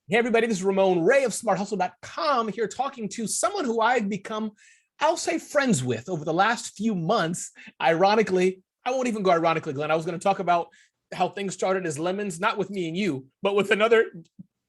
Hey, everybody, this is Ramon Ray of smarthustle.com here talking to someone who I've become, I'll say, friends with over the last few months. Ironically, I won't even go ironically, Glenn. I was going to talk about how things started as lemons, not with me and you, but with another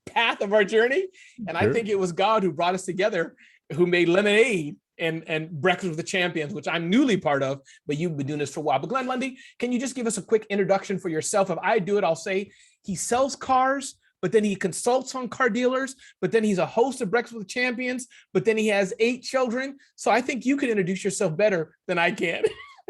path of our journey. And I Sure. think it was God who brought us together, who made lemonade and Breakfast with the Champions, which I'm newly part of, but you've been doing this for a while. But Glenn Lundy, can you just give us a quick introduction for yourself? If I do it, I'll say he sells cars, but then he consults on car dealers, but then he's a host of Breakfast with Champions, but then he has 8 children. So I think you can introduce yourself better than I can.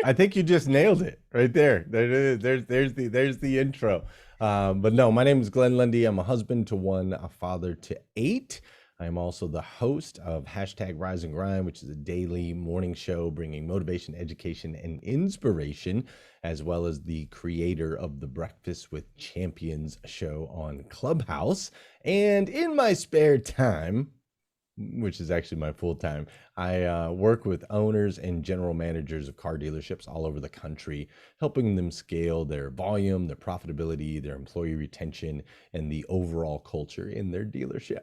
I think you just nailed it right there. There's the intro. But no, my name is Glenn Lundy. I'm a husband to 1, a father to 8. I'm also the host of hashtag Rise and Grind, which is a daily morning show bringing motivation, education, and inspiration, as well as the creator of the Breakfast with Champions show on Clubhouse. And in my spare time, which is actually my full time, I work with owners and general managers of car dealerships all over the country, helping them scale their volume, their profitability, their employee retention, and the overall culture in their dealership.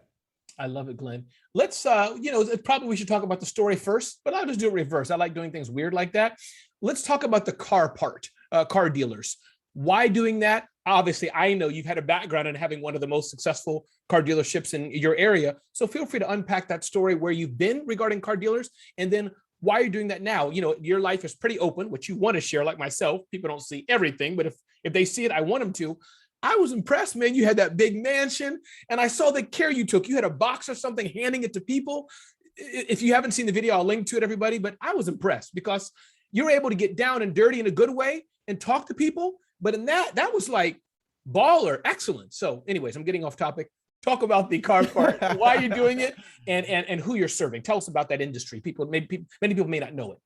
I love it, Glenn. Let's, probably we should talk about the story first, but I'll just do it reverse. I like doing things weird like that. Let's talk about the car part, car dealers. Why doing that? Obviously, I know you've had a background in having one of the most successful car dealerships in your area. So feel free to unpack that story, where you've been regarding car dealers, and then why you're doing that now. You know, your life is pretty open, what you want to share, like myself. People don't see everything, but if they see it, I want them to. I was impressed, man. You had that big mansion, and I saw the care you took. You had a box or something, handing it to people. If you haven't seen the video, I'll link to it, everybody. But I was impressed because you're able to get down and dirty in a good way and talk to people. But in that was like baller, excellent. So, anyways, I'm getting off topic. Talk about the car part, why you're doing it, and who you're serving. Tell us about that industry. Many people may not know it.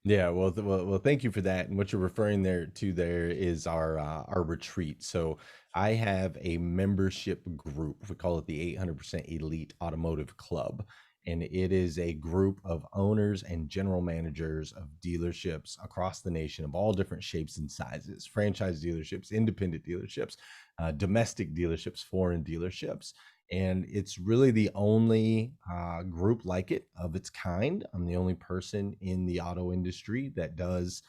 Yeah, well, thank you for that. And what you're referring there is our retreat. So I have a membership group. We call it the 800% Elite Automotive Club, and it is a group of owners and general managers of dealerships across the nation of all different shapes and sizes: franchise dealerships, independent dealerships, domestic dealerships, foreign dealerships. And it's really the only group like it of its kind. I'm the only person in the auto industry that does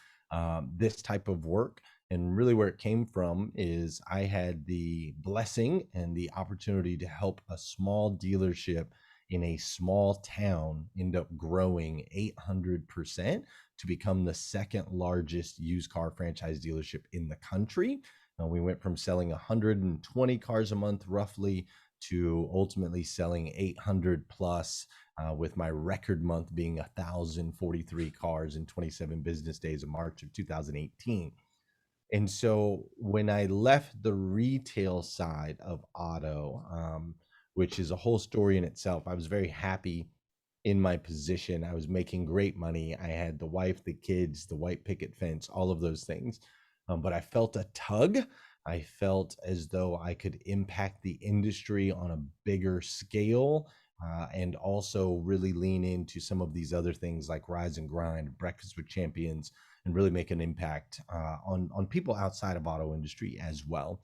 this type of work. And really where it came from is I had the blessing and the opportunity to help a small dealership in a small town end up growing 800% to become the second largest used car franchise dealership in the country. We went from selling 120 cars a month roughly to ultimately selling 800 plus, with my record month being 1,043 cars in 27 business days of March of 2018. And so when I left the retail side of auto, which is a whole story in itself, I was very happy in my position. I was making great money. I had the wife, the kids, the white picket fence, all of those things. But I felt a tug. I felt as though I could impact the industry on a bigger scale, and also really lean into some of these other things like Rise and Grind, Breakfast with Champions, and really make an impact on people outside of auto industry as well.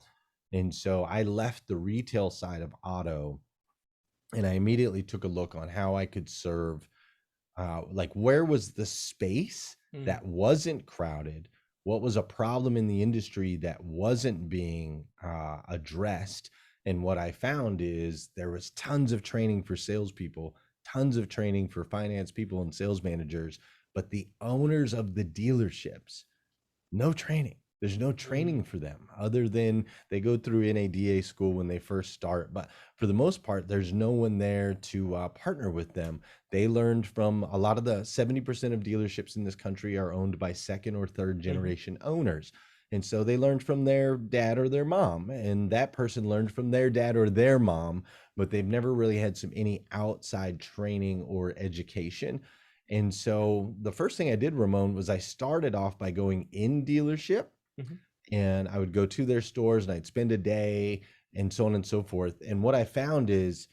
And so I left the retail side of auto, and I immediately took a look on how I could serve, like where was the space that wasn't crowded, what was a problem in the industry that wasn't being addressed. And what I found is there was tons of training for salespeople, tons of training for finance people and sales managers, but the owners of the dealerships, no training. There's no training for them other than they go through NADA school when they first start. But for the most part, there's no one there to partner with them. They learned from a lot of the 70% of dealerships in this country are owned by second or third generation owners. And so they learned from their dad or their mom, and that person learned from their dad or their mom, but they've never really had any outside training or education. And so the first thing I did, Ramon, was I started off by going in dealership, and I would go to their stores and I'd spend a day and so on and so forth. And what I found is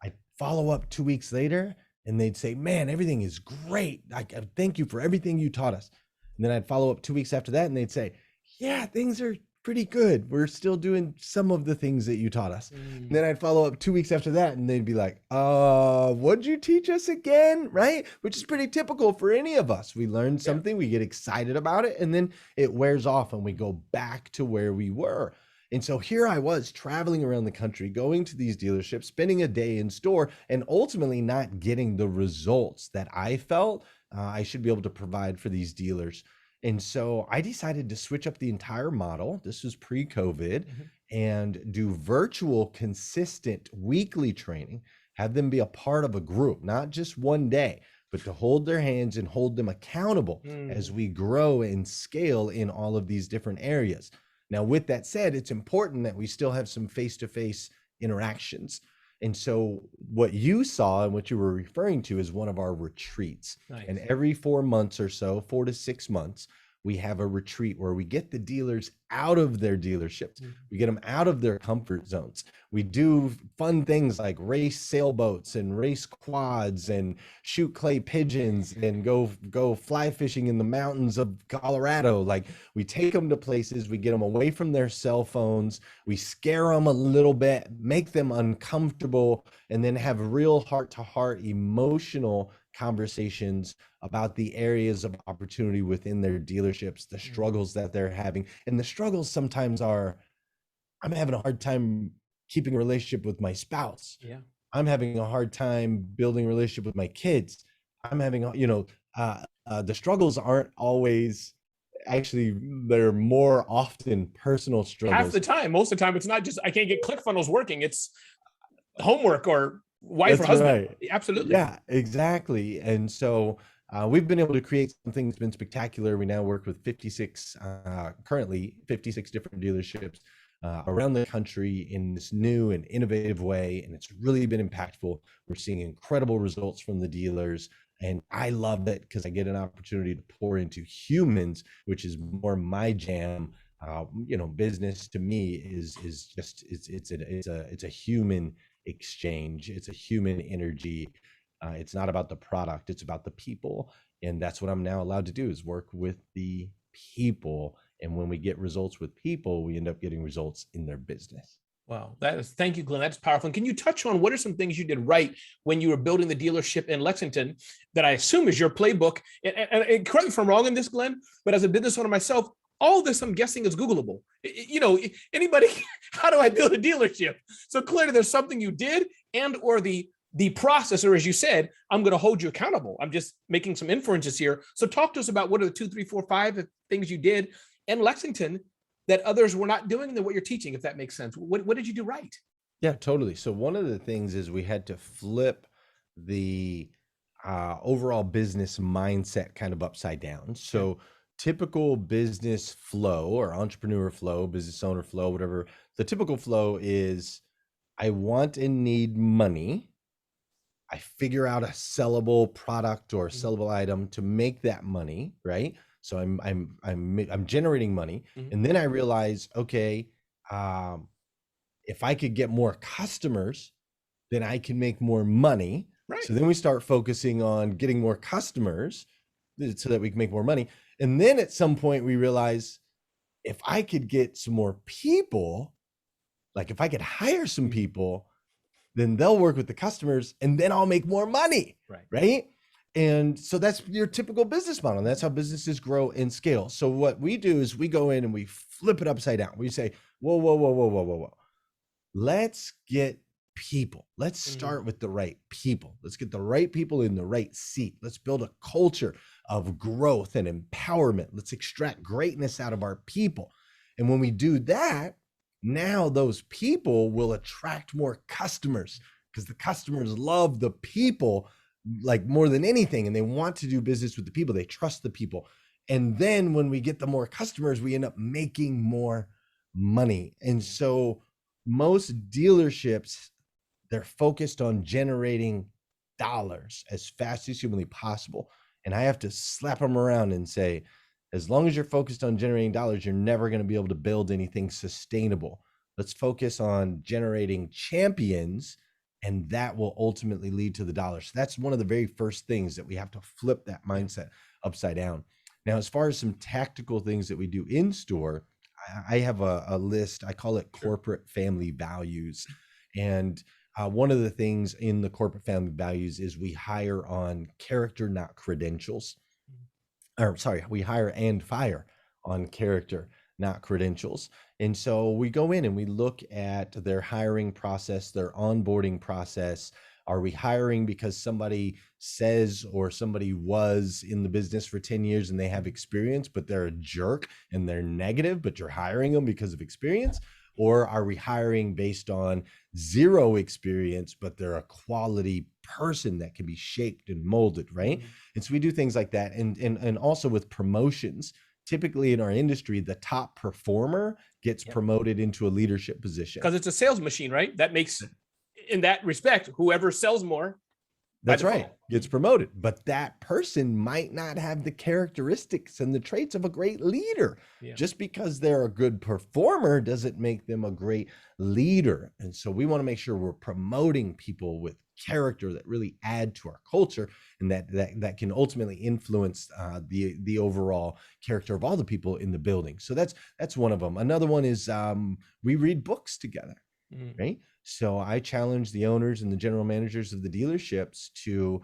I'd follow up 2 weeks later and they'd say, "Man, everything is great. I thank you for everything you taught us." And then I'd follow up 2 weeks after that and they'd say, "Yeah, things are pretty good. We're still doing some of the things that you taught us. And Mm, then I'd follow up 2 weeks after that, and they'd be like, what'd you teach us again? Right? Which is pretty typical for any of us. We learn yeah. something, we get excited about it, and then it wears off and we go back to where we were. And so here I was traveling around the country, going to these dealerships, spending a day in store, and ultimately not getting the results that I felt I should be able to provide for these dealers. And so I decided to switch up the entire model. This was pre-COVID, Mhm. and do virtual, consistent weekly training, have them be a part of a group, not just one day, but to hold their hands and hold them accountable as Mm, we grow and scale in all of these different areas. Now, with that said, it's important that we still have some face-to-face interactions. And so what you saw and what you were referring to is one of our retreats. And nice. every 4 months or so, 4 to 6 months, we have a retreat where we get the dealers out of their dealerships. Mm, We get them out of their comfort zones. We do fun things like race sailboats and race quads and shoot clay pigeons and go fly fishing in the mountains of Colorado. Like, we take them to places, we get them away from their cell phones, we scare them a little bit, make them uncomfortable, and then have real heart-to-heart emotional conversations about the areas of opportunity within their dealerships, the mm, struggles that they're having. And the struggles sometimes are, I'm having a hard time keeping a relationship with my spouse. yeah. I'm having a hard time building a relationship with my kids. I'm having, the struggles aren't always, actually, they're more often personal Half the struggles. time, most of the time, it's not just I can't get ClickFunnels working. It's homework or wife or That's husband. right. Absolutely. Yeah, exactly. And so we've been able to create something that's been spectacular. We now work with 56, currently 56 different dealerships around the country in this new and innovative way. And it's really been impactful. We're seeing incredible results from the dealers. And I love it because I get an opportunity to pour into humans, which is more my jam. Business to me is just it's a human exchange. It's a human energy. It's not about the product, it's about the people. And that's what I'm now allowed to do, is work with the people. And when we get results with people, we end up getting results in their business. Wow, thank you, Glenn. That's powerful. And can you touch on what are some things you did right when you were building the dealership in Lexington that I assume is your playbook? And correct me if I'm wrong in this, Glenn, but as a business owner myself, all this I'm guessing is Googleable. Anybody, how do I build a dealership? So clearly there's something you did, and or the process, or as you said, I'm going to hold you accountable. I'm just making some inferences here. So talk to us about what are the 2, 3, 4, 5 things you did in Lexington that others were not doing than what you're teaching, if that makes sense. What did you do right? Yeah, totally. So one of the things is we had to flip the overall business mindset kind of upside down. Okay. So typical business flow or entrepreneur flow, business owner flow, whatever, the typical flow is, I want and need money. I figure out a sellable product or a Mhm, sellable item to make that money, right? So I'm generating money, mhm. and then I realize, okay, if I could get more customers, then I can make more money. Right. So then we start focusing on getting more customers so that we can make more money. And then at some point we realize, if I could get some more people, like if I could hire some Mhm. people, then they'll work with the customers and then I'll make more money, Right. right? And so that's your typical business model. And that's how businesses grow and scale. So what we do is we go in and we flip it upside down. We say, whoa, whoa, whoa, whoa, whoa, whoa, whoa. Let's get people. Let's Mhm. start with the right people. Let's get the right people in the right seat. Let's build a culture of growth and empowerment. Let's extract greatness out of our people. And when we do that, now those people will attract more customers, because the customers love the people like more than anything. And they want to do business with the people. They trust the people. And then when we get the more customers, we end up making more money. And Mhm. so most dealerships, they're focused on generating dollars as fast as humanly possible. And I have to slap them around and say, as long as you're focused on generating dollars, you're never going to be able to build anything sustainable. Let's focus on generating champions, and that will ultimately lead to the dollars. So that's one of the very first things that we have to flip that Yeah. mindset upside down. Now, as far as some tactical things that we do in store, I have a list. I call it Sure. corporate family values. And one of the things in the corporate family values is we hire on character, not credentials. Or sorry, we hire and fire on character, not credentials. And so we go in and we look at their hiring process, their onboarding process. Are we hiring because somebody says or somebody was in the business for 10 years and they have experience, but they're a jerk and they're negative, but you're hiring them because of experience? Or are we hiring based on zero experience, but they're a quality person that can be shaped and molded, right? Mhm. And so we do things like that. And also with promotions, typically in our industry, the top performer gets Yeah. promoted into a leadership position. Because it's a sales machine, right? That makes, in that respect, whoever sells more by That's right, default. gets promoted. But that person might not have the characteristics and the traits of a great leader. Yeah. Just because they're a good performer doesn't make them a great leader. And so we want to make sure we're promoting people with character that really add to our culture and that can ultimately influence the overall character of all the people in the building. So that's one of them. Another one is we read books together. Mm. Right. So I challenge the owners and the general managers of the dealerships to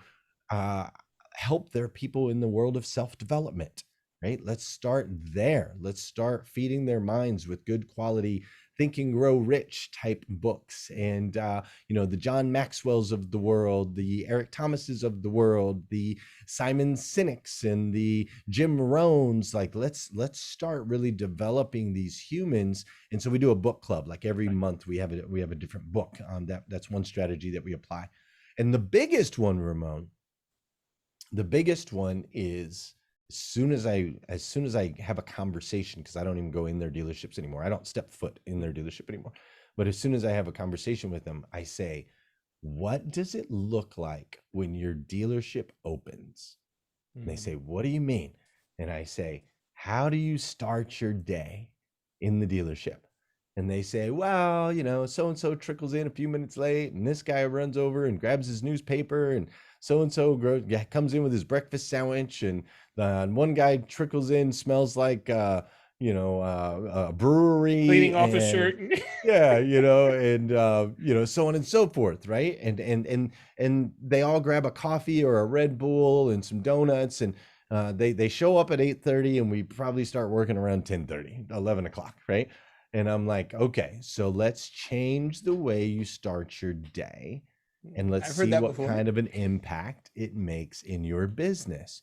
uh, help their people in the world of self-development. Right. Let's start there. Let's start feeding their minds with good quality Think and Grow Rich type books, and the John Maxwell's of the world, the Eric Thomases of the world, the Simon Sinek's and the Jim Rohns. Like let's start really developing these humans. And so we do a book club. Like every month we have a different book. That's one strategy that we apply. And the biggest one, Ramon, the biggest one is as soon as I have a conversation, because I don't even go in their dealerships anymore. I don't step foot in their dealership anymore. But as soon as I have a conversation with them, I say, what does it look like when your dealership opens? And they say, what do you mean? And I say, how do you start your day in the dealership? And they say, well, so-and-so trickles in a few minutes late, and this guy runs over and grabs his newspaper, and so-and-so comes in with his breakfast sandwich, and one guy trickles in, smells like, a brewery. Cleaning off his shirt. Yeah, and so on and so forth, right? And they all grab a coffee or a Red Bull and some donuts, and they show up at 8:30, and we probably start working around 10:30, 11 o'clock, right? And I'm like, okay, so let's change the way you start your day, and let's I've heard see that what before. kind of an impact it makes in your business.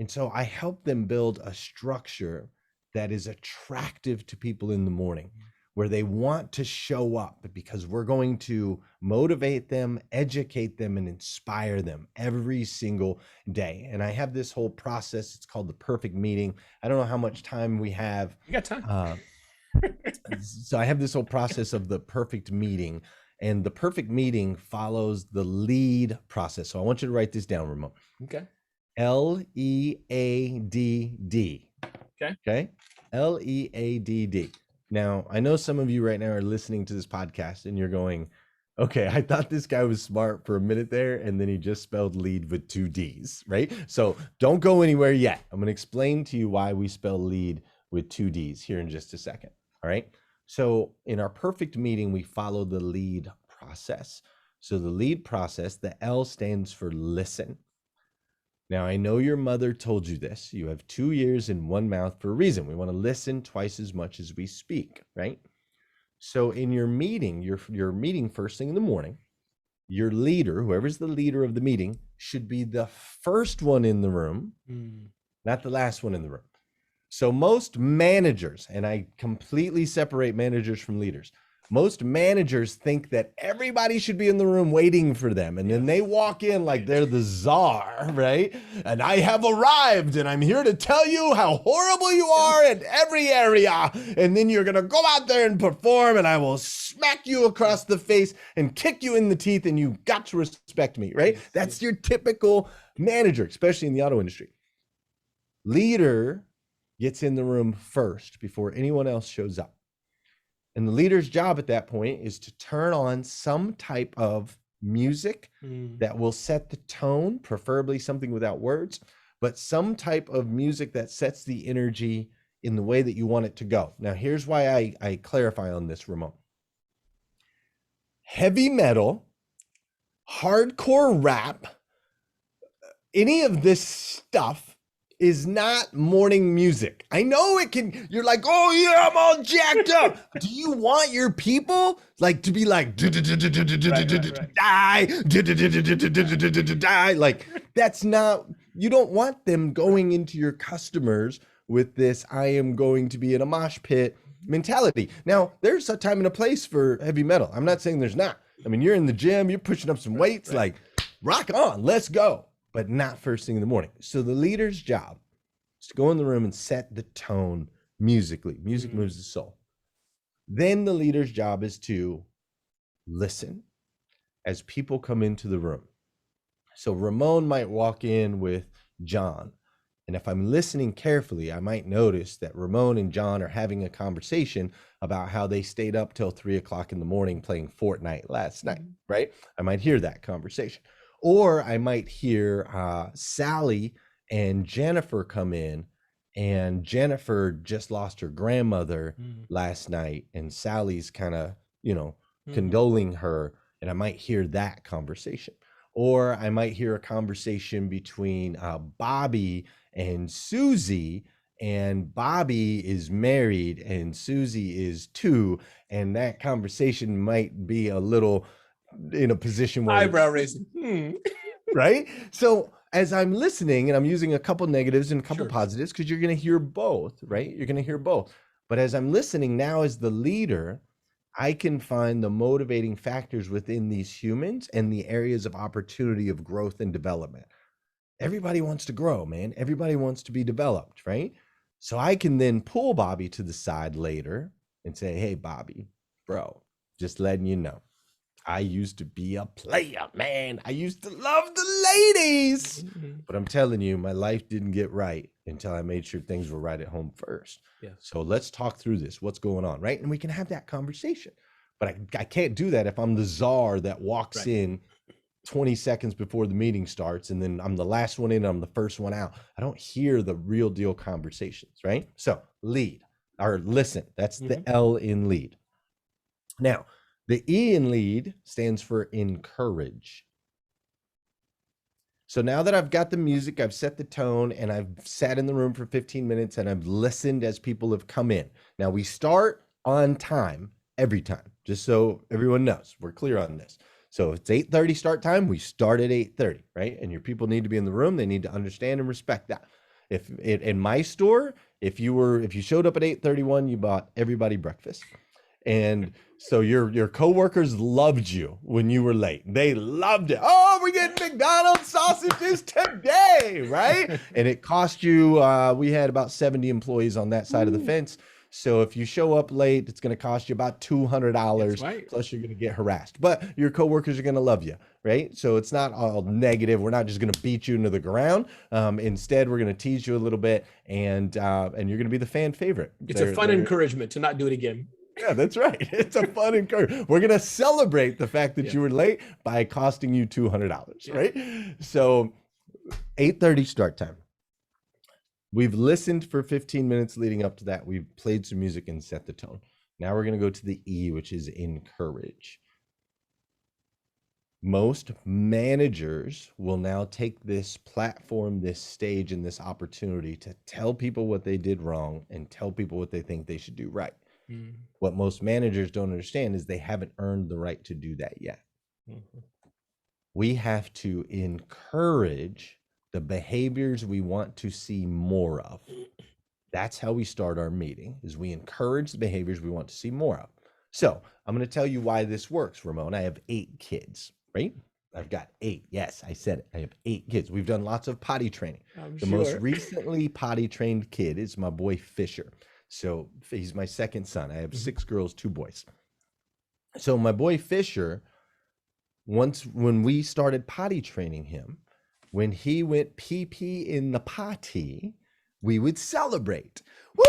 And so I help them build a structure that is attractive to people in the morning, where they want to show up, because we're going to motivate them, educate them, and inspire them every single day. And I have this whole process. It's called the perfect meeting. I don't know how much time we have. You got time. So I have this whole process of the perfect meeting, and the perfect meeting follows the lead process. So I want you to write this down, Ramon. Okay. LEADD. Okay. Okay. LEADD. Now, I know some of you right now are listening to this podcast and you're going, okay, I thought this guy was smart for a minute there, and then he just spelled lead with 2 D's, right? So don't go anywhere yet. I'm going to explain to you why we spell lead with 2 D's here in just a second. All right. So in our perfect meeting, we follow the lead process. So the lead process, the L stands for listen. Now, I know your mother told you this. You have 2 ears and 1 mouth for a reason. We want to listen twice as much as we speak, right? So in your meeting, your meeting first thing in the morning, your leader, whoever's the leader of the meeting, should be the first one in the room, not the last one in the room. So most managers, and I completely separate managers from leaders, most managers think that everybody should be in the room waiting for them. And then they walk in like they're the czar, right? And I have arrived, and I'm here to tell you how horrible you are in every area. And then you're going to go out there and perform, and I will smack you across the face and kick you in the teeth, and you got to respect me, right? That's your typical manager, especially in the auto industry. Leader gets in the room first before anyone else shows up. And the leader's job at that point is to turn on some type of music that will set the tone, preferably something without words, but some type of music that sets the energy in the way that you want it to go. Now, here's why I clarify on this, Ramon. Heavy metal, hardcore rap, any of this stuff is not morning music. I know it can, you're like, oh yeah, I'm all jacked up. Do you want your people like to be like, die, die? Like, that's not, you don't want them going into your customers with this, I am going to be in a mosh pit mentality. Now, there's a time and a place for heavy metal. I'm not saying there's not. I mean, you're in the gym, you're pushing up some weights, like, rock on, let's go. But not first thing in the morning. So the leader's job is to go in the room and set the tone musically. Music moves the soul. Then the leader's job is to listen as people come into the room. So Ramon might walk in with John. And if I'm listening carefully, I might notice that Ramon and John are having a conversation about how they stayed up till 3 o'clock in the morning playing Fortnite last night, right? I might hear that conversation. Or I might hear Sally and Jennifer come in, and Jennifer just lost her grandmother last night, and Sally's kind of, condoling her, and I might hear that conversation. Or I might hear a conversation between Bobby and Susie, and Bobby is married and Susie is too, and that conversation might be a little in a position where eyebrow raising, right? So as I'm listening, and I'm using a couple negatives and a couple positives, because you're going to hear both, right? You're going to hear both. But as I'm listening now as the leader, I can find the motivating factors within these humans and the areas of opportunity of growth and development. Everybody wants to grow, man. Everybody wants to be developed, right? So I can then pull Bobby to the side later and say, hey, Bobby, bro, just letting you know, I used to be a player, man. I used to love the ladies. But I'm telling you, my life didn't get right until I made sure things were right at home first. So let's talk through this. What's going on, right? And we can have that conversation. But I can't do that if I'm the czar that walks in 20 seconds before the meeting starts, and then I'm the last one in, I'm the first one out. I don't hear the real deal conversations, right? So lead or listen. That's the L in lead. Now, the E in lead stands for encourage. So now that I've got the music, I've set the tone, and I've sat in the room for 15 minutes and I've listened as people have come in. Now we start on time every time, just so everyone knows, we're clear on this. So if it's 8:30 start time, we start at 8:30, right? And your people need to be in the room. They need to understand and respect that. If in my store, if you showed up at 8:31, you bought everybody breakfast. And so your coworkers loved you when you were late. They loved it. Oh, we're getting McDonald's sausages today, right? And it cost you, we had about 70 employees on that side of the fence. So if you show up late, it's going to cost you about $200, plus you're going to get harassed. But your coworkers are going to love you, right? So it's not all negative. We're not just going to beat you into the ground. Instead, we're going to tease you a little bit, and you're going to be the fan favorite. It's a fun encouragement to not do it again. Yeah, that's right. It's a fun encouragement. We're going to celebrate the fact that you were late by costing you $200, right? So 8:30 start time. We've listened for 15 minutes leading up to that. We've played some music and set the tone. Now we're going to go to the E, which is encourage. Most managers will now take this platform, this stage, and this opportunity to tell people what they did wrong and tell people what they think they should do right. What most managers don't understand is they haven't earned the right to do that yet. We have to encourage the behaviors we want to see more of. That's how we start our meeting, is we encourage the behaviors we want to see more of. So I'm going to tell you why this works, Ramon. I have 8 kids, right? I've got 8. Yes, I said it. I have 8 kids. We've done lots of potty training. The most recently potty trained kid is my boy Fisher. So he's my second son. I have 6 girls, 2 boys. So my boy Fisher, when we started potty training him, when he went pee-pee in the potty, we would celebrate. Woo!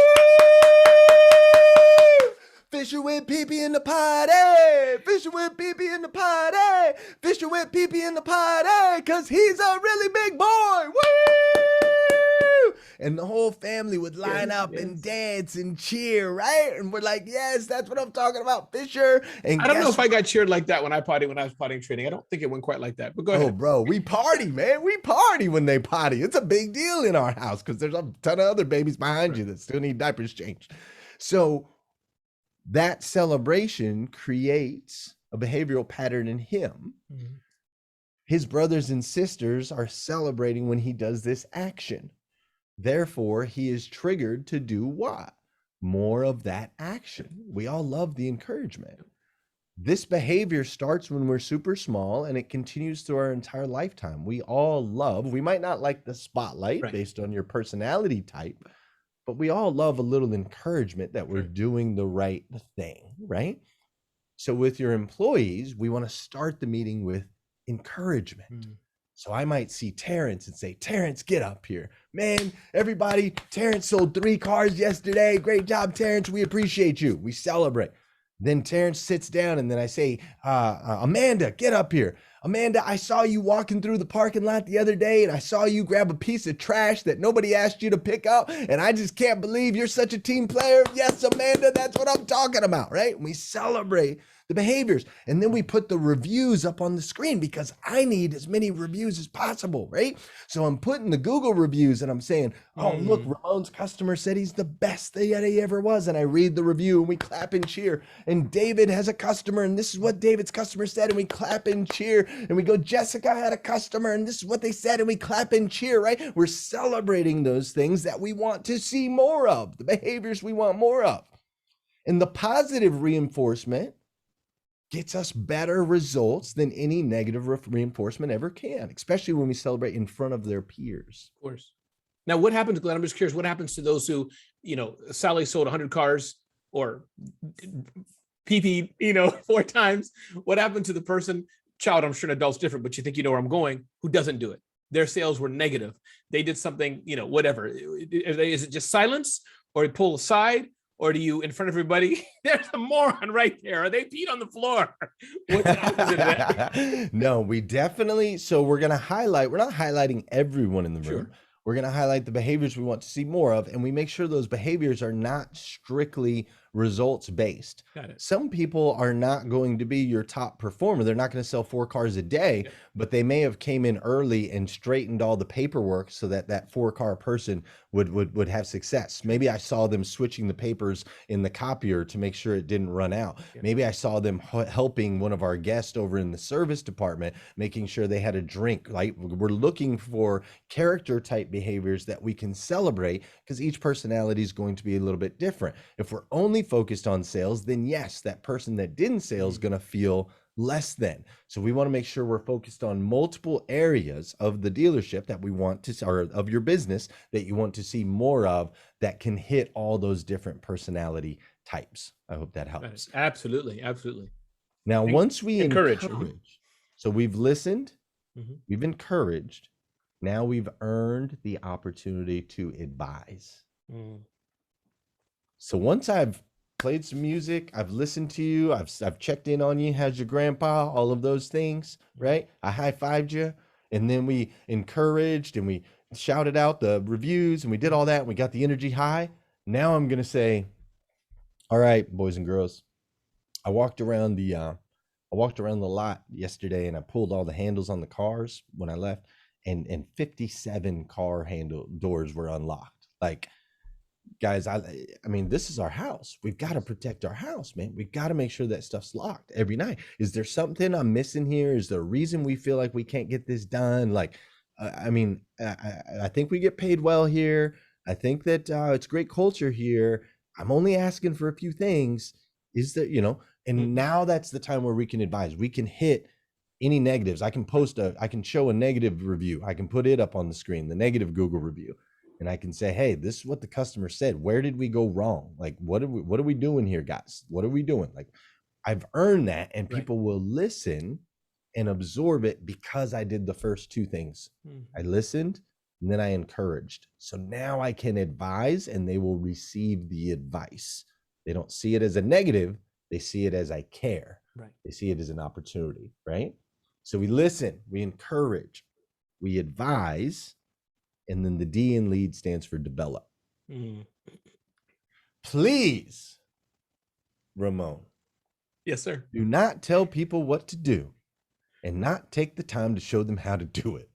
Fisher went pee-pee in the potty. Fisher went pee-pee in the potty. Fisher went pee-pee in the potty because he's a really big boy. Woo! And the whole family would line up and dance and cheer, right? And we're like, yes, that's what I'm talking about, Fisher. And I don't know guess if I got cheered like that when I was potty training. I don't think it went quite like that, but go Oh, ahead. bro, we party, man. We party when they potty. It's a big deal in our house because there's a ton of other babies behind you that still need diapers changed. So that celebration creates a behavioral pattern in him. Mhm. His brothers and sisters are celebrating when he does this action. Therefore, he is triggered to do what? More of that action. We all love the encouragement. This behavior starts when we're super small and it continues through our entire lifetime. We all love, we might not like the spotlight based on your personality type, but we all love a little encouragement that we're doing the right thing, right? So with your employees, we want to start the meeting with encouragement. So I might see Terrence and say, Terrence, get up here. Man, everybody, Terrence sold 3 cars yesterday. Great job, Terrence. We appreciate you. We celebrate. Then Terrence sits down and then I say, Amanda, get up here. Amanda, I saw you walking through the parking lot the other day and I saw you grab a piece of trash that nobody asked you to pick up. And I just can't believe you're such a team player. Yes, Amanda, that's what I'm talking about, right? We celebrate the behaviors. And then we put the reviews up on the screen because I need as many reviews as possible, right? So I'm putting the Google reviews and I'm saying, oh, look, Ramon's customer said he's the best that he ever was. And I read the review and we clap and cheer. And David has a customer and this is what David's customer said. And we clap and cheer. And we go, Jessica had a customer and this is what they said. And we clap and cheer, right? We're celebrating those things that we want to see more of, the behaviors we want more of. And the positive reinforcement gets us better results than any negative reinforcement ever can, especially when we celebrate in front of their peers. Of course. Now, what happens, Glenn? I'm just curious, what happens to those who, Sally sold 100 cars or PP, 4 times? What happened to the person, child, I'm sure an adult's different, but you think you know where I'm going, who doesn't do it? Their sales were negative. They did something, whatever. Is it just silence or pull aside? Or do you, in front of everybody, there's a moron right there, or they peed on the floor? What's the opposite of that? No, we definitely, so we're not highlighting everyone in the room. We're going to highlight the behaviors we want to see more of, and we make sure those behaviors are not strictly results based. Got it. Some people are not going to be your top performer. They're not going to sell 4 cars a day, but they may have came in early and straightened all the paperwork so that that 4-car person would have success. Maybe I saw them switching the papers in the copier to make sure it didn't run out. Maybe I saw them helping one of our guests over in the service department, making sure they had a drink. Like, we're looking for character type behaviors that we can celebrate because each personality is going to be a little bit different. If we're only focused on sales, then yes, that person that didn't sell is going to feel less than. So we want to make sure we're focused on multiple areas of the dealership that we want to, or of your business that you want to see more of, that can hit all those different personality types. I hope that helps. Absolutely. Absolutely. Now, once we encourage, so we've listened, we've encouraged, now we've earned the opportunity to advise. So once I've played some music, I've listened to you, I've checked in on you, how's your grandpa, all of those things, right? I high-fived you, and then we encouraged and we shouted out the reviews and we did all that and we got the energy high. Now I'm going to say, all right, boys and girls, I walked around the lot yesterday and I pulled all the handles on the cars when I left, and 57 car handle doors were unlocked. Like, guys, I mean, this is our house. We've got to protect our house, man. We've got to make sure that stuff's locked every night. Is there something I'm missing here? Is there a reason we feel like we can't get this done? Like, I mean, I think we get paid well here. I think that it's great culture here. I'm only asking for a few things. Is that, and now that's the time where we can advise. We can hit any negatives. I can show a negative review. I can put it up on the screen, the negative Google review. And I can say, hey, this is what the customer said. Where did we go wrong? Like, what are we doing here, guys? What are we doing? Like, I've earned that, and people will listen and absorb it because I did the first 2 things. I listened and then I encouraged. So now I can advise and they will receive the advice. They don't see it as a negative. They see it as I care. Right. They see it as an opportunity, right? So we listen, we encourage, we advise, And then the D in lead stands for develop. Mm. Please, Ramon, Yes, sir. do not tell people what to do and not take the time to show them how to do it.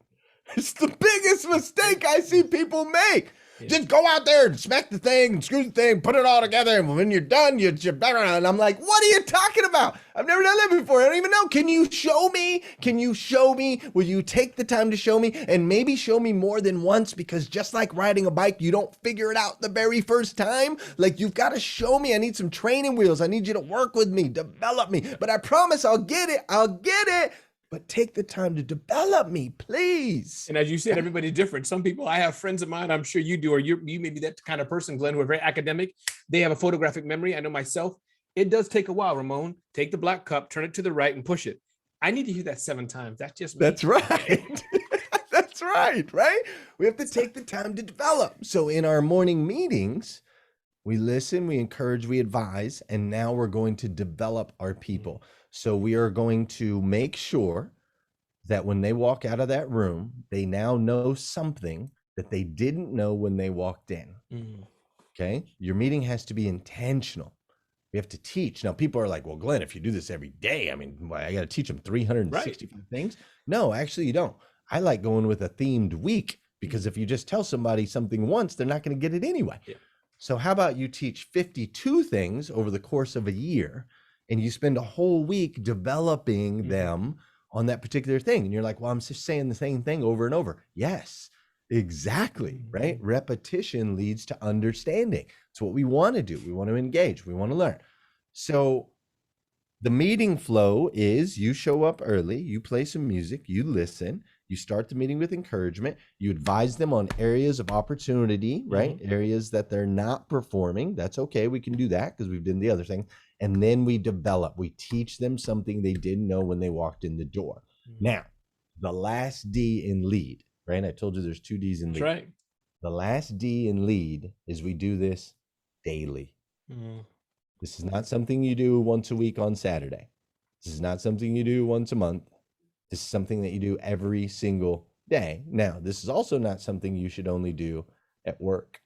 It's the biggest mistake I see people make. Yeah. Just go out there and smack the thing and screw the thing, put it all together, and when you're done, you're better. And I'm like, what are you talking about? I've never done that before. I don't even know. Can you show me? Can you show me? Will you take the time to show me? And maybe show me more than once, because just like riding a bike, you don't figure it out the very first time. Like, you've got to show me. I need some training wheels. I need you to work with me, develop me. But I promise I'll get it. I'll get it. But take the time to develop me, please. And as you said, everybody's different. Some people, I have friends of mine, I'm sure you do, or you may be that kind of person, Glenn, who are very academic. They have a photographic memory. I know myself. It does take a while, Ramon. Take the black cup, turn it to the right, and push it. I need to hear that 7 times. That's just me. That's right. That's right, right? We have to take the time to develop. So in our morning meetings, we listen, we encourage, we advise, and now we're going to develop our people. So we are going to make sure that when they walk out of that room, they now know something that they didn't know when they walked in. Okay? Your meeting has to be intentional. We have to teach. Now, people are like, well, Glenn, if you do this every day, I mean, I got to teach them 365 things. No, actually, you don't. I like going with a themed week, because if you just tell somebody something once, they're not going to get it anyway. Yeah. So how about you teach 52 things over the course of a year, and you spend a whole week developing them on that particular thing. And you're like, well, I'm just saying the same thing over and over. Yes, exactly, right? Repetition leads to understanding. It's what we want to do. We want to engage. We want to learn. So the meeting flow is: you show up early, you play some music, you listen, you start the meeting with encouragement, you advise them on areas of opportunity, right? Areas that they're not performing. That's okay. We can do that because we've done the other thing. And then we develop. We teach them something they didn't know when they walked in the door. Now, the last D in lead, right? I told you there's 2 Ds in lead. That's right. The last D in lead is we do this daily. This is not something you do once a week on Saturday. This is not something you do once a month. This is something that you do every single day. Now, this is also not something you should only do at work.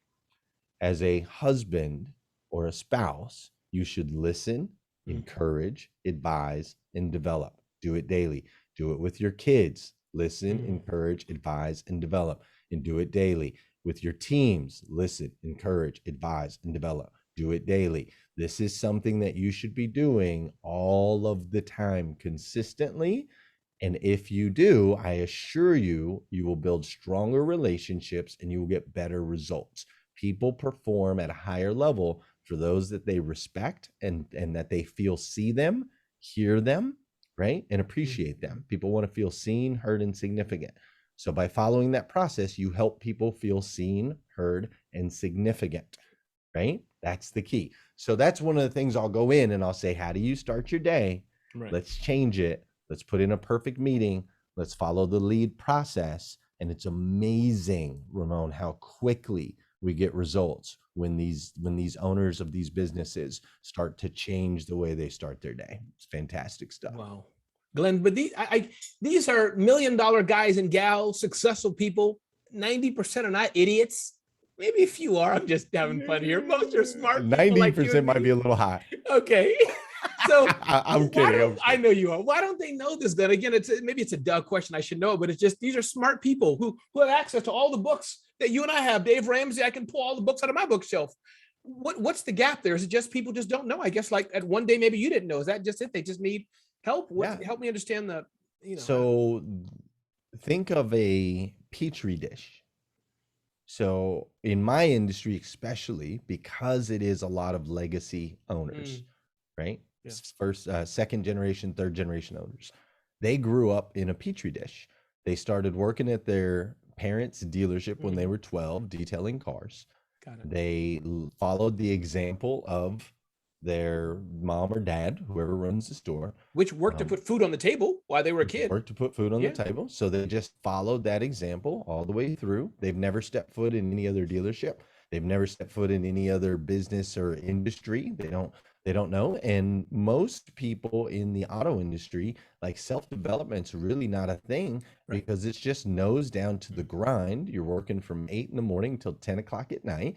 As a husband or a spouse, you should listen, encourage, advise, and develop. Do it daily. Do it with your kids. Listen, encourage, advise, and develop. And do it daily. With your teams, listen, encourage, advise, and develop. Do it daily. This is something that you should be doing all of the time, consistently. And if you do, I assure you, you will build stronger relationships and you will get better results. People perform at a higher level for those that they respect and that they feel see them, hear them, right? And appreciate them. People want to feel seen, heard, and significant. So by following that process, you help people feel seen, heard, and significant, right? That's the key. So that's one of the things I'll go in and I'll say, how do you start your day? Right. Let's change it. Let's put in a perfect meeting. Let's follow the lead process. And it's amazing, Ramon, how quickly we get results when these owners of these businesses start to change the way they start their day. It's fantastic stuff. Wow. Glenn, but these are $1 million guys and gals, successful people. 90% are not idiots. Maybe a few are. I'm just having fun here. Most are smart. 90% might be a little high. Okay. So I'm kidding. I know you are. Why don't they know this then? Again, maybe it's a duh question. I should know it, but it's just, these are smart people who have access to all the books that you and I have. Dave Ramsey, I can pull all the books out of my bookshelf. What's the gap there? Is it just people just don't know? I guess like at one day, maybe you didn't know. Is that just it? They just need help? Help me understand the, So think of a petri dish. So in my industry, especially because it is a lot of legacy owners, right? Yeah. First, second generation, third generation owners. They grew up in a petri dish. They started working at their parents' dealership when they were 12, detailing cars. Got it. They followed the example of their mom or dad, whoever runs the store. Which worked to put food on the table while they were a kid. Worked to put food on the table. So they just followed that example all the way through. They've never stepped foot in any other dealership. They've never stepped foot in any other business or industry. They don't They don't know. And most people in the auto industry, like self-development's really not a thing Right. because it's just nose down to the grind. You're working from 8 in the morning till 10 o'clock at night,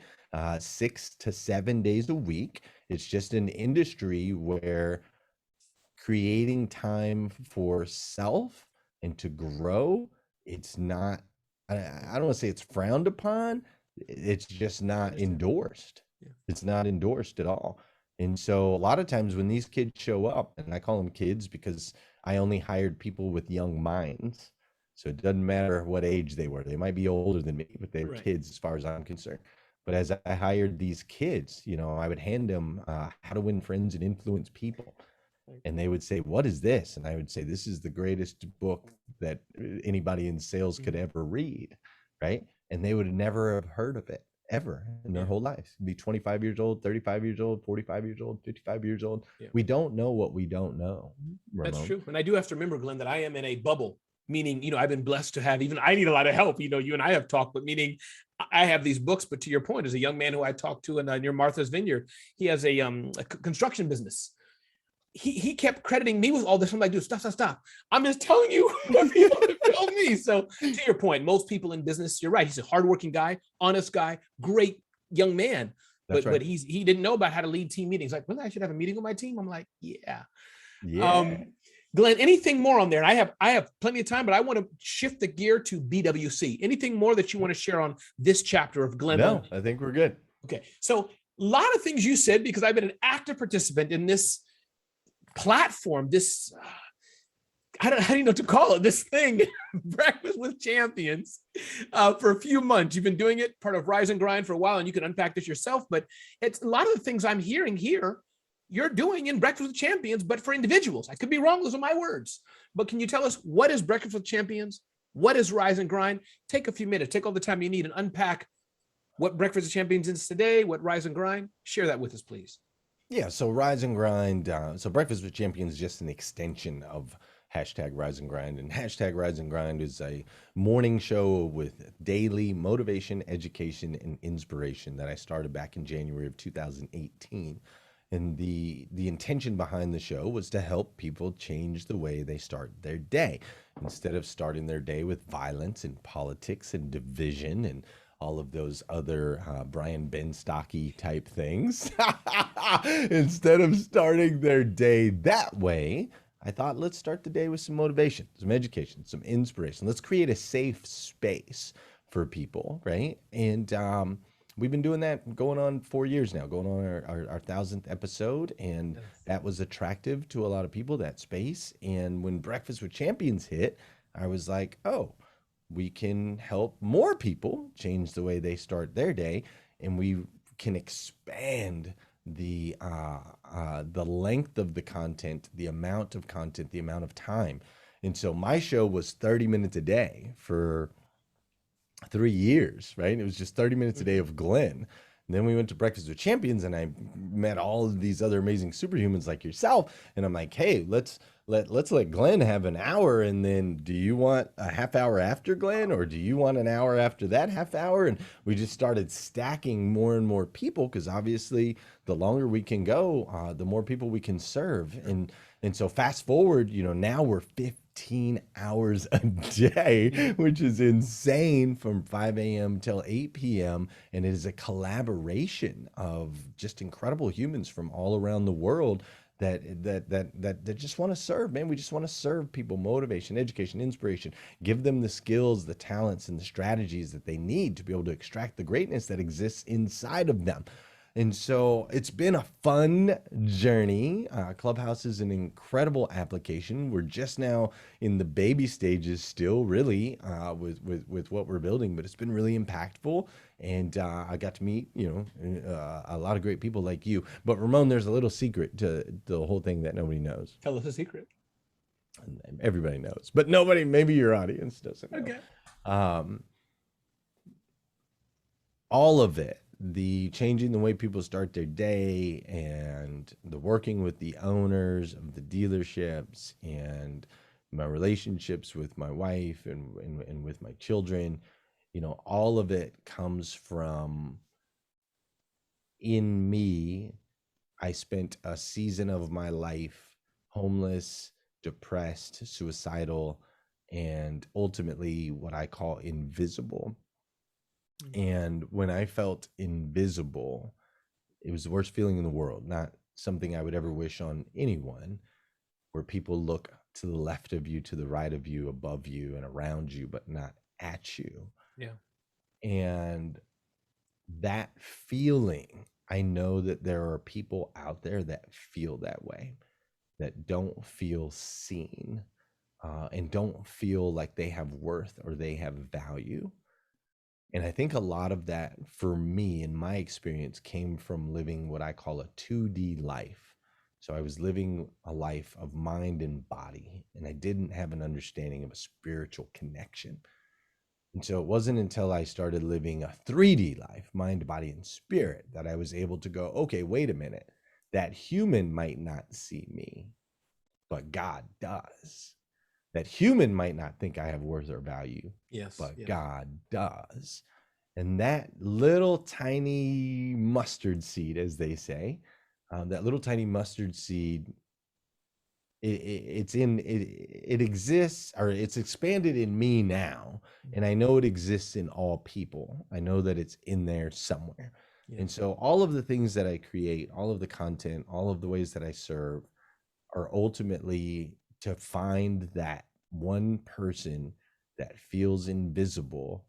6 to 7 days a week. It's just an industry where creating time for self and to grow, it's not, I don't want to say it's frowned upon, it's just not Understand. endorsed. Yeah. It's not endorsed at all. And so a lot of times when these kids show up, and I call them kids because I only hired people with young minds, so it doesn't matter what age they were. They might be older than me, but they're Right. kids as far as I'm concerned. But as I hired these kids, I would hand them How to Win Friends and Influence People, Right. and they would say, "What is this?" And I would say, "This is the greatest book that anybody in sales could Mhm. ever read," right? And they would never have heard of it ever in their Yeah. whole lives. Be 25 years old, 35 years old, 45 years old, 55 years old. Yeah. We don't know what we don't know, That's Ramon. true. And I do have to remember, Glenn, that I am in a bubble, meaning, I've been blessed to have, even I need a lot of help. You and I have talked, but meaning I have these books. But to your point, as a young man who I talked to near Martha's Vineyard, he has a construction business. He kept crediting me with all this. I'm like, dude, stop. I'm just telling you what people have told me. So to your point, most people in business, you're right. He's a hardworking guy, honest guy, great young man. That's But right. he didn't know about how to lead team meetings. Like, well, I should have a meeting with my team. I'm like, yeah. Yeah. Um, Glenn, anything more on there? And I have plenty of time, but I want to shift the gear to BWC. Anything more that you want to share on this chapter of Glenn No, Lundy? I think we're good. Okay, so a lot of things you said, because I've been an active participant in this platform, this I don't know what to call it, this thing, Breakfast with Champions, for a few months. You've been doing it, part of Rise and Grind, for a while, and you can unpack this yourself. But it's a lot of the things I'm hearing here, you're doing in Breakfast with Champions, but for individuals. I could be wrong, those are my words. But can you tell us, what is Breakfast with Champions? What is Rise and Grind? Take a few minutes, take all the time you need, and unpack what Breakfast with Champions is today, what Rise and Grind. Share that with us, please. Yeah, so Rise and Grind. So Breakfast with Champions is just an extension of hashtag Rise and Grind. And hashtag Rise and Grind is a morning show with daily motivation, education, and inspiration that I started back in January of 2018. And the intention behind the show was to help people change the way they start their day. Instead of starting their day with violence and politics and division and all of those other Brian Benstocky type things. Instead of starting their day that way, I thought, let's start the day with some motivation, some education, some inspiration. Let's create a safe space for people, right? And we've been doing that going on 4 years now, going on our 1,000th episode. And Yes. that was attractive to a lot of people, that space. And when Breakfast with Champions hit, I was like, oh, we can help more people change the way they start their day, and we can expand the length of the content, the amount of content, the amount of time. And so my show was 30 minutes a day for 3 years, right? It was just 30 minutes a day of Glenn. And then we went to Breakfast with Champions, and I met all of these other amazing superhumans like yourself. And I'm like, hey, let's let Glenn have an hour, and then do you want a half hour after Glenn, or do you want an hour after that half hour? And we just started stacking more and more people, because obviously the longer we can go, the more people we can serve. And so fast forward, now we're 15 hours a day, which is insane, from 5 a.m. till 8 p.m. And it is a collaboration of just incredible humans from all around the world that just want to serve, man. We just want to serve people, motivation, education, inspiration, give them the skills, the talents, and the strategies that they need to be able to extract the greatness that exists inside of them. And so it's been a fun journey. Clubhouse is an incredible application. We're just now in the baby stages still, really, with what we're building, but it's been really impactful. And I got to meet, a lot of great people like you. But Ramon, there's a little secret to the whole thing that nobody knows. Tell us a secret. And everybody knows, but nobody, maybe your audience doesn't know. Okay. Um, all of it, the changing the way people start their day, and the working with the owners of the dealerships, and my relationships with my wife and with my children, all of it comes from, in me, I spent a season of my life homeless, depressed, suicidal, and ultimately what I call invisible. And when I felt invisible, it was the worst feeling in the world, not something I would ever wish on anyone, where people look to the left of you, to the right of you, above you, and around you, but not at you. Yeah. And that feeling, I know that there are people out there that feel that way, that don't feel seen, and don't feel like they have worth or they have value. And I think a lot of that, for me, in my experience, came from living what I call a 2D life. So I was living a life of mind and body, and I didn't have an understanding of a spiritual connection. And so it wasn't until I started living a 3D life, mind, body, and spirit, that I was able to go, okay, wait a minute. That human might not see me, but God does. That human might not think I have worth or value, Yes. but Yeah. God does. And that little tiny mustard seed, as they say, that little tiny mustard seed, it exists, or it's expanded in me now, and I know it exists in all people. I know that it's in there somewhere. Yeah. And so all of the things that I create, all of the content, all of the ways that I serve, are ultimately to find that one person that feels invisible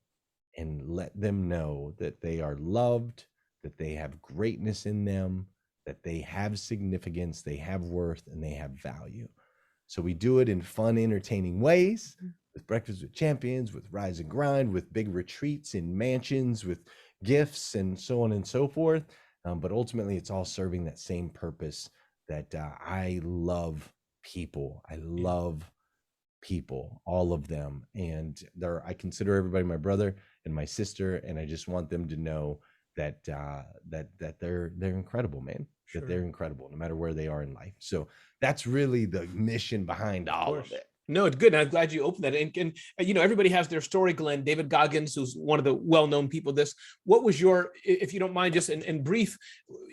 and let them know that they are loved, that they have greatness in them, that they have significance, they have worth, and they have value. So we do it in fun, entertaining ways, with Breakfast with Champions, with Rise and Grind, with big retreats in mansions, with gifts, and so on and so forth. But ultimately, it's all serving that same purpose, that I love people. I love people, all of them. And I consider everybody my brother and my sister, and I just want them to know that that they're incredible, man. Sure. That they're incredible, no matter where they are in life. So that's really the mission behind all of it. No, it's good. And I'm glad you opened that. And everybody has their story, Glenn. David Goggins, who's one of the well-known people, what was your, if you don't mind, just in brief,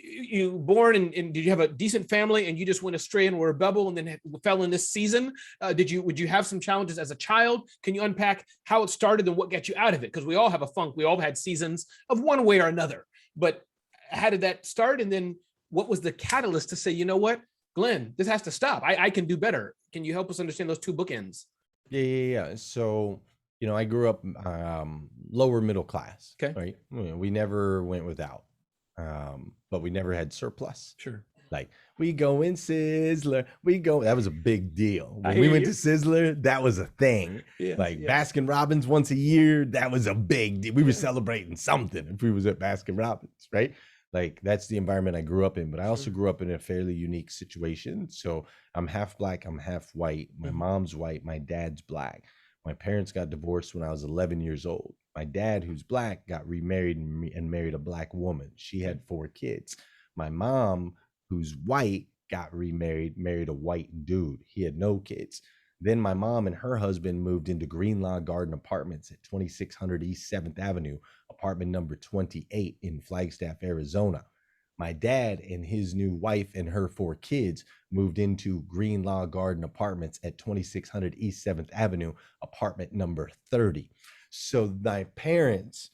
you born and did you have a decent family and you just went astray and were a rebel and then fell in this season? Would you have some challenges as a child? Can you unpack how it started and what got you out of it? Because we all have a funk. We all had seasons of one way or another. But how did that start? And then what was the catalyst to say, you know what, Glenn, this has to stop. I can do better. Can you help us understand those two bookends? Yeah. So, I grew up lower middle class. Okay. Right. We never went without, but we never had surplus. Sure. Like, we go in Sizzler, that was a big deal. When I we hear went you. to Sizzler, that was a thing. Yes, Like yes. Baskin Robbins once a year, that was a big deal. We were celebrating something if we was at Baskin Robbins, right? Like, that's the environment I grew up in. But I also grew up in a fairly unique situation. So I'm half black, I'm half white. My mom's white, my dad's black. My parents got divorced when I was 11 years old. My dad, who's black, got remarried and married a black woman. She had 4 kids. My mom, who's white, got remarried, married a white dude. He had no kids. Then my mom and her husband moved into Greenlaw Garden Apartments at 2600 East 7th Avenue, apartment number 28 in Flagstaff, Arizona. My dad and his new wife and her 4 kids moved into Greenlaw Garden Apartments at 2600 East 7th Avenue, apartment number 30. So my parents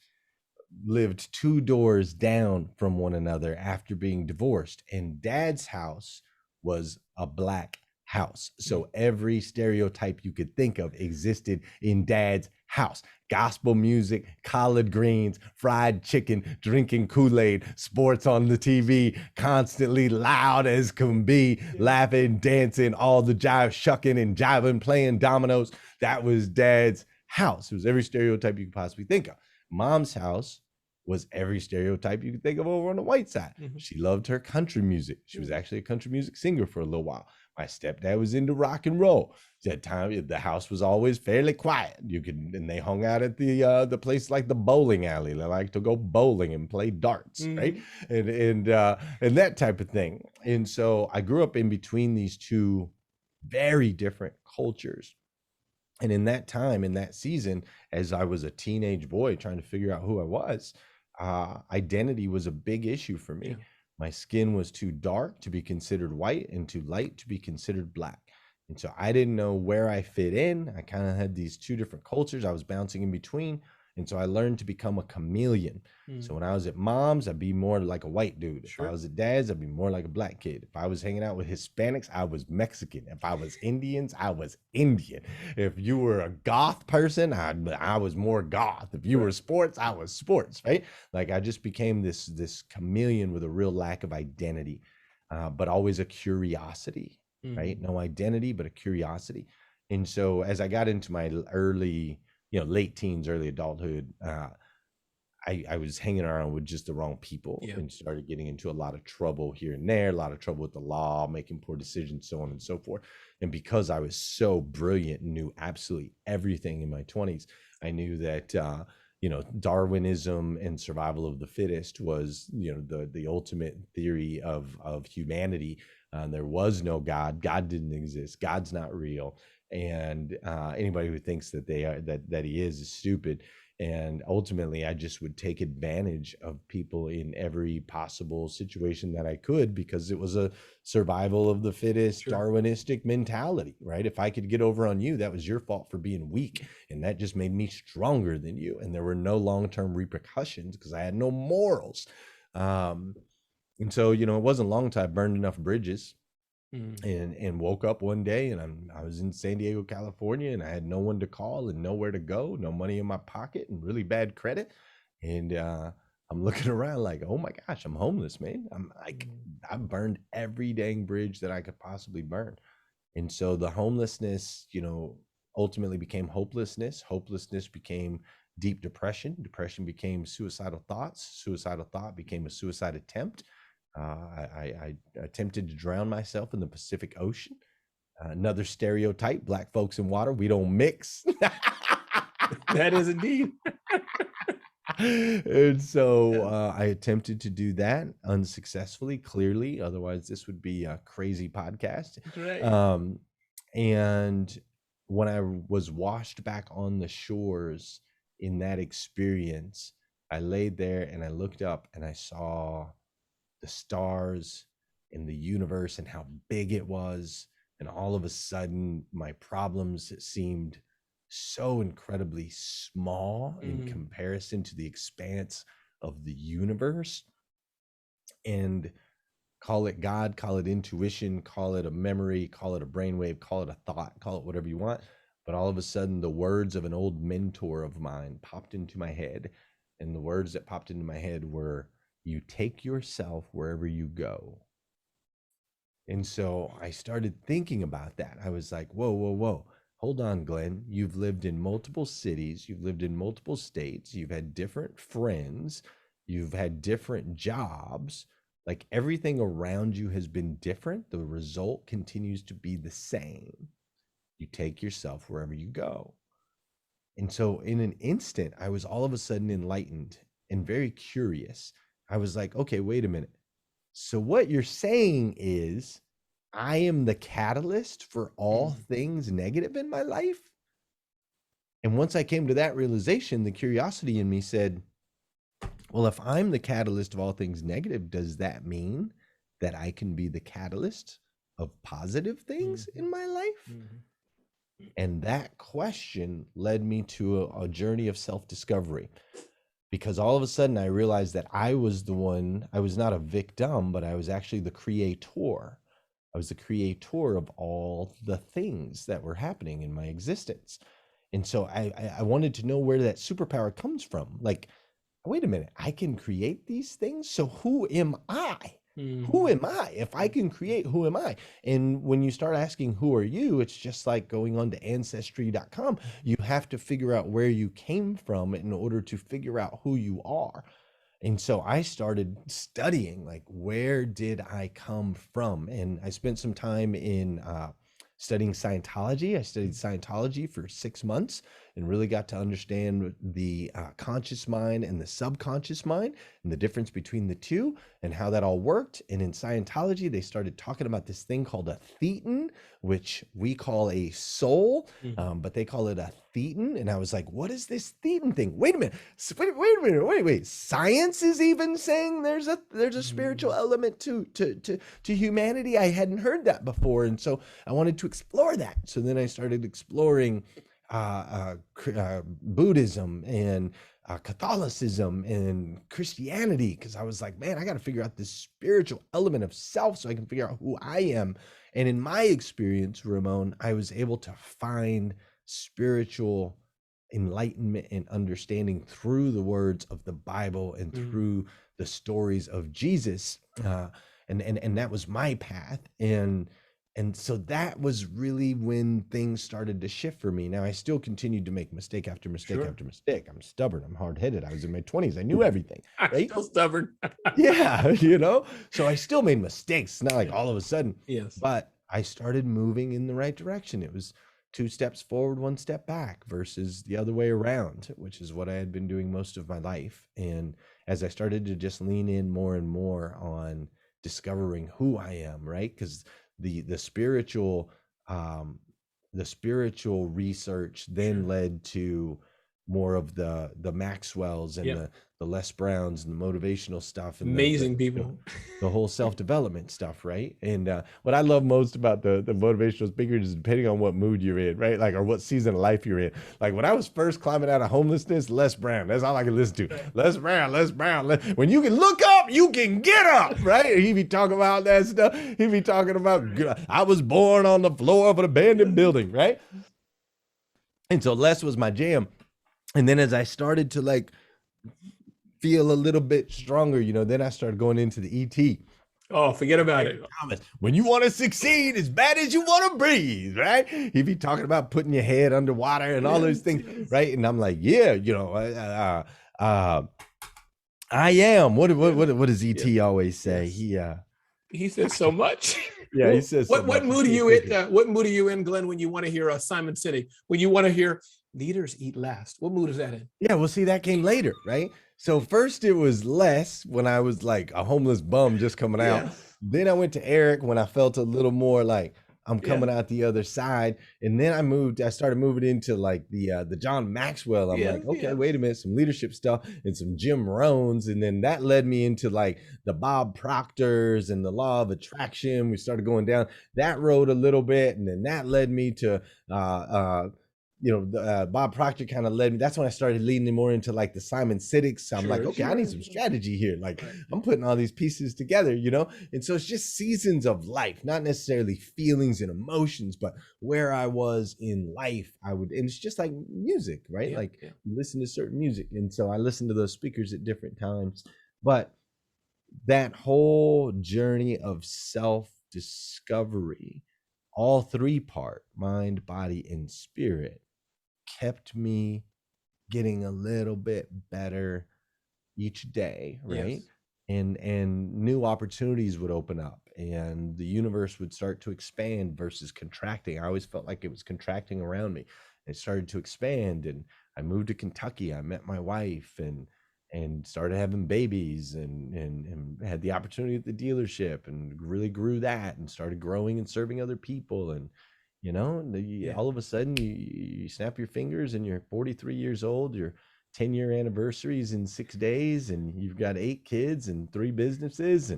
lived 2 doors down from one another after being divorced, and dad's house was a black house. So every stereotype you could think of existed in dad's house. Gospel music, collard greens, fried chicken, drinking Kool-Aid, sports on the TV, constantly loud as can be, laughing, dancing, all the jive, shucking and jiving, playing dominoes. That was dad's house. It was every stereotype you could possibly think of. Mom's house was every stereotype you could think of over on the white side. She loved her country music. She was actually a country music singer for a little while. My stepdad was into rock and roll. That time, the house was always fairly quiet. And they hung out at the place like the bowling alley. They like to go bowling and play darts, right? And that type of thing. And so I grew up in between these two very different cultures. And in that time, in that season, as I was a teenage boy trying to figure out who I was, identity was a big issue for me. My skin was too dark to be considered white and too light to be considered black. And so I didn't know where I fit in. I kind of had these two different cultures I was bouncing in between. And so I learned to become a chameleon. So Mm. when I was at mom's, I'd be more like a white dude. If I Sure. was at dad's, I'd be more like a black kid. If I was hanging out with Hispanics, I was Mexican. If I was Indians, I was Indian. If you were a goth person, I was more goth. If you Right. were sports, I was sports, right? Like I just became this chameleon with a real lack of identity, but always a curiosity, right? Mm. No identity, but a curiosity. And so as I got into my early, late teens, early adulthood, I was hanging around with just the wrong people Yeah. and started getting into a lot of trouble here and there, a lot of trouble with the law, making poor decisions, so on and so forth. And because I was so brilliant and knew absolutely everything in my 20s, I knew that Darwinism and survival of the fittest was, the ultimate theory of humanity. There was no God. God didn't exist. God's not real. And anybody who thinks that they are that he is stupid. And ultimately I just would take advantage of people in every possible situation that I could, because it was a survival of the fittest Sure. Darwinistic mentality, right? If I could get over on you, that was your fault for being weak, and that just made me stronger than you, and there were no long-term repercussions because I had no morals. And so it wasn't long till I burned enough bridges Mm. and woke up one day, and I was in San Diego, California, and I had no one to call and nowhere to go, no money in my pocket, and really bad credit. And I'm looking around like, oh my gosh, I'm homeless, man. I'm like, Mm. I burned every dang bridge that I could possibly burn. And so the homelessness, ultimately became hopelessness. Hopelessness became deep depression. Depression became suicidal thoughts. Suicidal thought became a suicide attempt. I attempted to drown myself in the Pacific Ocean. Another stereotype: black folks in water, we don't mix. That is indeed. And so Yeah. I attempted to do that unsuccessfully, clearly. Otherwise, this would be a crazy podcast. That's right. Um, and when I was washed back on the shores in that experience, I laid there and I looked up and I saw the stars and the universe and how big it was. And all of a sudden, my problems seemed so incredibly small in Mm. comparison to the expanse of the universe. And call it God, call it intuition, call it a memory, call it a brainwave, call it a thought, call it whatever you want. But all of a sudden, the words of an old mentor of mine popped into my head. And the words that popped into my head were, "You take yourself wherever you go." And so I started thinking about that. I was like, whoa, whoa, whoa. Hold on, Glenn. You've lived in multiple cities, you've lived in multiple states, you've had different friends, you've had different jobs. Like everything around you has been different. The result continues to be the same. You take yourself wherever you go. And so in an instant, I was all of a sudden enlightened and very curious. I was like, okay, wait a minute. So what you're saying is I am the catalyst for all Mm. things negative in my life? And once I came to that realization, the curiosity in me said, well, if I'm the catalyst of all things negative, does that mean that I can be the catalyst of positive things Mhm. in my life? Mhm. And that question led me to a journey of self-discovery, because all of a sudden I realized that I was the one. I was not a victim, but I was actually the creator. I was the creator of all the things that were happening in my existence. And so I wanted to know where that superpower comes from. Like, wait a minute, I can create these things. So who am I? Who Mhm. am I? If I can create, who am I? And when you start asking, who are you? It's just like going on to ancestry.com. You have to figure out where you came from in order to figure out who you are. And so I started studying, like, where did I come from? And I spent some time in studying Scientology. I studied Scientology for 6 months and really got to understand the conscious mind and the subconscious mind and the difference between the two and how that all worked. And in Scientology, they started talking about this thing called a thetan, which we call a soul, but they call it a thetan. And I was like, what is this thetan thing? Wait a minute. Wait a minute. Wait. Science is even saying there's a spiritual element to humanity. I hadn't heard that before. And so I wanted to explore that. So then I started exploring Buddhism and Catholicism and Christianity, because I was like, man, I got to figure out this spiritual element of self so I can figure out who I am. And in my experience, Ramon, I was able to find spiritual enlightenment and understanding through the words of the Bible and through the stories of Jesus. And that was my path. And so that was really when things started to shift for me. Now, I still continued to make mistake after mistake after mistake. I'm stubborn. I'm hard-headed. I was in my 20s. I knew everything. Right? I'm still stubborn. Yeah, so I still made mistakes. It's not like all of a sudden. Yes. But I started moving in the right direction. It was 2 steps forward, 1 step back versus the other way around, which is what I had been doing most of my life. And as I started to just lean in more and more on discovering who I am, right? Because the spiritual research then led to more of the Maxwells and the Les Browns and the motivational stuff and amazing people, the whole self-development stuff, right? And what I love most about the motivational speakers is depending on what mood you're in, right? Like, or what season of life you're in. Like when I was first climbing out of homelessness, Les Brown, that's all I could listen to. Les Brown. When you can look up, you can get up, right? He'd be talking about that stuff. He'd be talking about, I was born on the floor of an abandoned building, right? And so Les was my jam. And then as I started to like feel a little bit stronger, then I started going into the ET. Oh, forget about it. Thomas, when you want to succeed as bad as you want to breathe, right? He'd be talking about putting your head underwater and all those things, right? And I'm like, I am. What does ET always say? He says so much. Yeah, he says. What mood are you in? What mood are you in, Glenn, when you want to hear Simon Sinek? When you want to hear leaders eat last? What mood is that in? Yeah, well, see, that came later, right? So first it was Les when I was like a homeless bum just coming out. Then I went to Eric when I felt a little more like I'm coming out the other side. And then I started moving into like the John Maxwell. I'm like, okay, wait a minute, some leadership stuff and some Jim Rohns. And then that led me into like the Bob Proctors and the law of attraction. We started going down that road a little bit. And then that led me to Bob Proctor kind of led me. That's when I started leaning more into like the Simon Sinek's. I'm like, okay, I need some strategy here. Like I'm putting all these pieces together, And so it's just seasons of life, not necessarily feelings and emotions, but where I was in life, and it's just like music, right? You listen to certain music. And so I listened to those speakers at different times. But that whole journey of self-discovery, all 3 part, mind, body, and spirit, kept me getting a little bit better each day, right? And new opportunities would open up and the universe would start to expand versus contracting. I always felt like it was contracting around me. It started to expand, and I moved to Kentucky. I met my wife and started having babies and had the opportunity at the dealership and really grew that and started growing and serving other people. And all of a sudden you snap your fingers and you're 43 years old, your 10-year anniversary is in 6 days, and you've got 8 kids and 3 businesses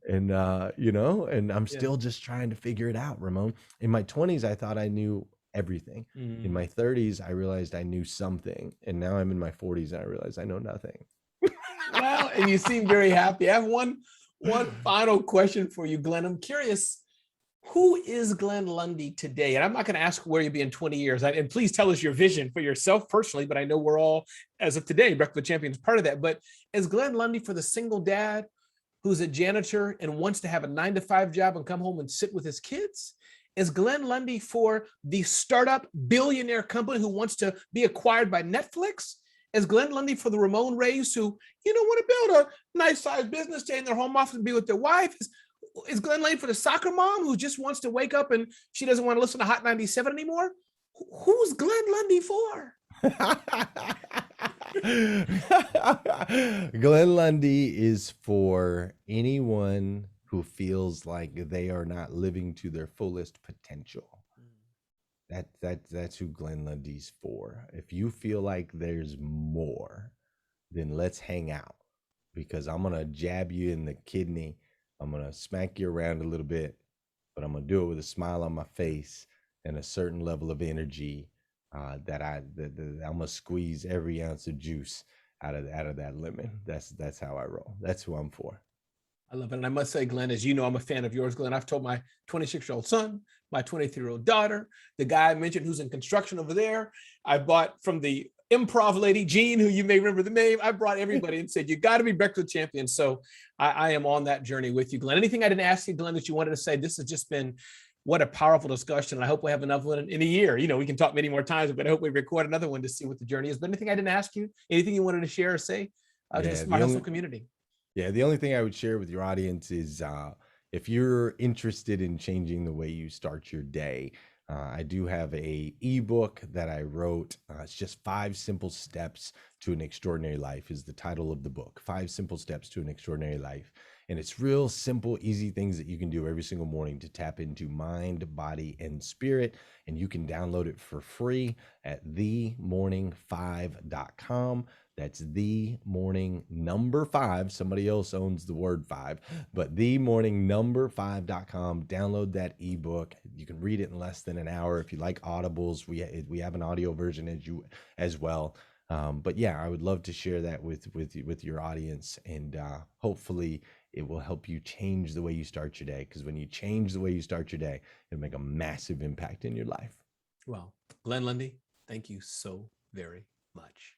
and I'm still just trying to figure it out, Ramon. In my 20s, I thought I knew everything. In my 30s, I realized I knew something. And now I'm in my 40s and I realize I know nothing. Well, and you seem very happy. I have one final question for you, Glenn. I'm curious, who is Glenn Lundy today? And I'm not going to ask where you'll be in 20 years. And please tell us your vision for yourself personally, but I know we're all, as of today, Breakfast with Champions, part of that. But is Glenn Lundy for the single dad who's a janitor and wants to have a 9-to-5 job and come home and sit with his kids? Is Glenn Lundy for the startup billionaire company who wants to be acquired by Netflix? Is Glenn Lundy for the Ramon Rays who, want to build a nice sized business, stay in their home office and be with their wife? Is Glenn Lane for the soccer mom who just wants to wake up and she doesn't want to listen to Hot 97 anymore? Who's Glenn Lundy for? Glenn Lundy is for anyone who feels like they are not living to their fullest potential. That's who Glenn Lundy's for. If you feel like there's more, then let's hang out, because I'm gonna jab you in the kidney. I'm gonna smack you around a little bit, but I'm gonna do it with a smile on my face and a certain level of energy that I'm gonna squeeze every ounce of juice out of that lemon. That's how I roll. That's who I'm for. I love it. And I must say, Glenn, as you know, I'm a fan of yours, Glenn. I've told my 26-year-old son, my 23-year-old daughter, the guy I mentioned who's in construction over there. I bought from the improv lady, Jean, who you may remember the name. I brought everybody and said, you got to be Breakfast with Champions. So I am on that journey with you, Glenn. Anything I didn't ask you, Glenn, that you wanted to say? This has just been what a powerful discussion. I hope we have another one in a year. You know, we can talk many more times, but I hope we record another one to see what the journey is. But anything I didn't ask you, anything you wanted to share or say to the Smart Hustle community? Yeah, the only thing I would share with your audience is if you're interested in changing the way you start your day, I do have a ebook that I wrote. It's just 5 Simple Steps to an Extraordinary Life is the title of the book. 5 Simple Steps to an Extraordinary Life. And it's real simple, easy things that you can do every single morning to tap into mind, body, and spirit. And you can download it for free at themorning5.com. That's the morning number 5. Somebody else owns the word 5, but themorningnumber5.com. Download that ebook. You can read it in less than an hour. If you like audibles, we have an audio version as well. But yeah, I would love to share that with your audience, and hopefully it will help you change the way you start your day. Because when you change the way you start your day, it'll make a massive impact in your life. Well, Glenn Lundy, thank you so very much.